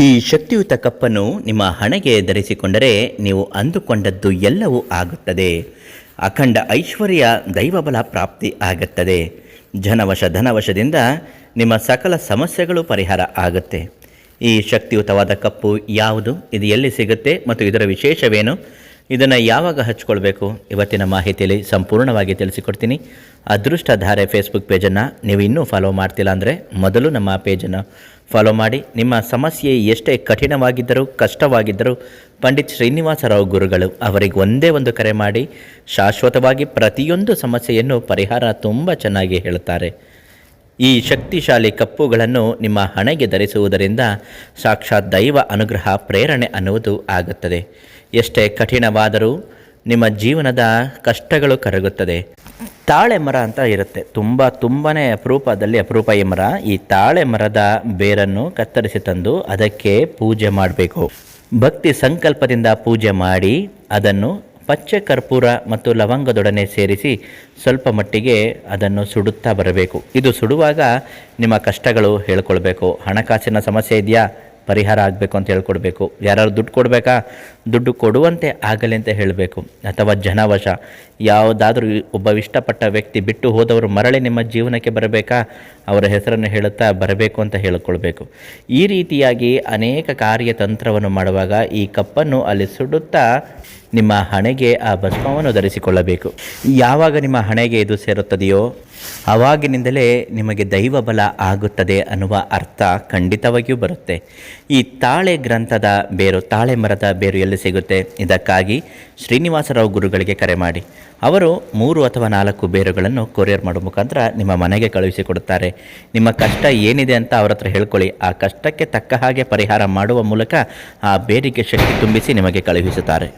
ಈ ಶಕ್ತಿಯುತ ಕಪ್ಪನ್ನು ನಿಮ್ಮ ಹಣೆಗೆ ಧರಿಸಿಕೊಂಡರೆ ನೀವು ಅಂದುಕೊಂಡದ್ದು ಎಲ್ಲವೂ ಆಗುತ್ತದೆ. ಅಖಂಡ ಐಶ್ವರ್ಯ ದೈವಬಲ ಪ್ರಾಪ್ತಿ ಆಗುತ್ತದೆ. ಧನವಶದಿಂದ ನಿಮ್ಮ ಸಕಲ ಸಮಸ್ಯೆಗಳು ಪರಿಹಾರ ಆಗುತ್ತೆ. ಈ ಶಕ್ತಿಯುತವಾದ ಕಪ್ಪು ಯಾವುದು, ಇದು ಎಲ್ಲಿ ಸಿಗುತ್ತೆ ಮತ್ತು ಇದರ ವಿಶೇಷವೇನು, ಇದನ್ನು ಯಾವಾಗ ಹಚ್ಕೊಳ್ಬೇಕು, ಇವತ್ತಿನ ಮಾಹಿತಿಯಲ್ಲಿ ಸಂಪೂರ್ಣವಾಗಿ ತಿಳಿಸಿಕೊಡ್ತೀನಿ. ಅದೃಷ್ಟಧಾರೆ ಫೇಸ್ಬುಕ್ ಪೇಜನ್ನು ನೀವು ಇನ್ನೂ ಫಾಲೋ ಮಾಡ್ತಿಲ್ಲ ಅಂದರೆ ಮೊದಲು ನಮ್ಮ ಪೇಜನ್ನು ಫಾಲೋ ಮಾಡಿ. ನಿಮ್ಮ ಸಮಸ್ಯೆ ಎಷ್ಟೇ ಕಠಿಣವಾಗಿದ್ದರೂ ಕಷ್ಟವಾಗಿದ್ದರೂ ಪಂಡಿತ್ ಶ್ರೀನಿವಾಸರಾವ್ ಗುರುಗಳು ಅವರಿಗೆ ಒಂದೇ ಒಂದು ಕರೆ ಮಾಡಿ ಶಾಶ್ವತವಾಗಿ ಪ್ರತಿಯೊಂದು ಸಮಸ್ಯೆಯನ್ನು ಪರಿಹಾರ ತುಂಬ ಚೆನ್ನಾಗಿ ಹೇಳುತ್ತಾರೆ. ಈ ಶಕ್ತಿಶಾಲಿ ಕಪ್ಪುಗಳನ್ನು ನಿಮ್ಮ ಹಣೆಗೆ ಧರಿಸುವುದರಿಂದ ಸಾಕ್ಷಾತ್ ದೈವ ಅನುಗ್ರಹ ಪ್ರೇರಣೆ ಅನ್ನುವುದು ಆಗುತ್ತದೆ. ಎಷ್ಟೇ ಕಠಿಣವಾದರೂ ನಿಮ್ಮ ಜೀವನದ ಕಷ್ಟಗಳು ಕರಗುತ್ತದೆ. ತಾಳೆ ಮರ ಅಂತ ಇರುತ್ತೆ, ತುಂಬಾ ಅಪರೂಪದಲ್ಲಿ ಅಪರೂಪ ಈ ಮರ. ಈ ತಾಳೆ ಮರದ ಬೇರನ್ನು ಕತ್ತರಿಸಿ ತಂದು ಅದಕ್ಕೆ ಪೂಜೆ ಮಾಡಬೇಕು. ಭಕ್ತಿ ಸಂಕಲ್ಪದಿಂದ ಪೂಜೆ ಮಾಡಿ ಅದನ್ನು ಪಚ್ಚೆ ಕರ್ಪೂರ ಮತ್ತು ಲವಂಗದೊಡನೆ ಸೇರಿಸಿ ಸ್ವಲ್ಪ ಮಟ್ಟಿಗೆ ಅದನ್ನು ಸುಡುತ್ತಾ ಬರಬೇಕು. ಇದು ಸುಡುವಾಗ ನಿಮ್ಮ ಕಷ್ಟಗಳು ಹೇಳ್ಕೊಳ್ಬೇಕು. ಹಣಕಾಸಿನ ಸಮಸ್ಯೆ ಇದೆಯಾ, ಪರಿಹಾರ ಆಗಬೇಕು ಅಂತ ಹೇಳ್ಕೊಡ್ಬೇಕು. ಯಾರು ದುಡ್ಡು ಕೊಡಬೇಕಾ, ದುಡ್ಡು ಕೊಡುವಂತೆ ಆಗಲಿ ಅಂತ ಹೇಳಬೇಕು. ಅಥವಾ ಜನವಶ, ಯಾವುದಾದ್ರೂ ಒಬ್ಬ ಇಷ್ಟಪಟ್ಟ ವ್ಯಕ್ತಿ ಬಿಟ್ಟು ಹೋದವರು ಮರಳಿ ನಿಮ್ಮ ಜೀವನಕ್ಕೆ ಬರಬೇಕಾ, ಅವರ ಹೆಸರನ್ನು ಹೇಳುತ್ತಾ ಬರಬೇಕು ಅಂತ ಹೇಳಿಕೊಳ್ಬೇಕು. ಈ ರೀತಿಯಾಗಿ ಅನೇಕ ಕಾರ್ಯತಂತ್ರವನ್ನು ಮಾಡುವಾಗ ಈ ಕಪ್ಪನ್ನು ಅಲ್ಲಿ ಸುಡುತ್ತಾ ನಿಮ್ಮ ಹಣೆಗೆ ಆ ಭಸ್ಮವನ್ನು ಧರಿಸಿಕೊಳ್ಳಬೇಕು. ಯಾವಾಗ ನಿಮ್ಮ ಹಣೆಗೆ ಇದು ಸೇರುತ್ತದೆಯೋ ಆವಾಗಿನಿಂದಲೇ ನಿಮಗೆ ದೈವ ಬಲ ಆಗುತ್ತದೆ ಅನ್ನುವ ಅರ್ಥ ಖಂಡಿತವಾಗಿಯೂ ಬರುತ್ತೆ. ಈ ತಾಳೆ ಗ್ರಂಥದ ಬೇರು, ತಾಳೆ ಮರದ ಬೇರು ಎಲ್ಲಿ ಸಿಗುತ್ತೆ, ಇದಕ್ಕಾಗಿ ಶ್ರೀನಿವಾಸರಾವ್ ಗುರುಗಳಿಗೆ ಕರೆ ಮಾಡಿ. ಅವರು 3 ಅಥವಾ 4 ಬೇರುಗಳನ್ನು ಕೊರಿಯರ್ ಮಾಡೋ ಮುಖಾಂತರ ನಿಮ್ಮ ಮನೆಗೆ ಕಳುಹಿಸಿಕೊಡುತ್ತಾರೆ. ನಿಮ್ಮ ಕಷ್ಟ ಏನಿದೆ ಅಂತ ಅವ್ರ ಹತ್ರ ಹೇಳ್ಕೊಳ್ಳಿ. ಆ ಕಷ್ಟಕ್ಕೆ ತಕ್ಕ ಹಾಗೆ ಪರಿಹಾರ ಮಾಡುವ ಮೂಲಕ ಆ ಬೇರಿಗೆ ಶಕ್ತಿ ತುಂಬಿಸಿ ನಿಮಗೆ ಕಳುಹಿಸುತ್ತಾರೆ.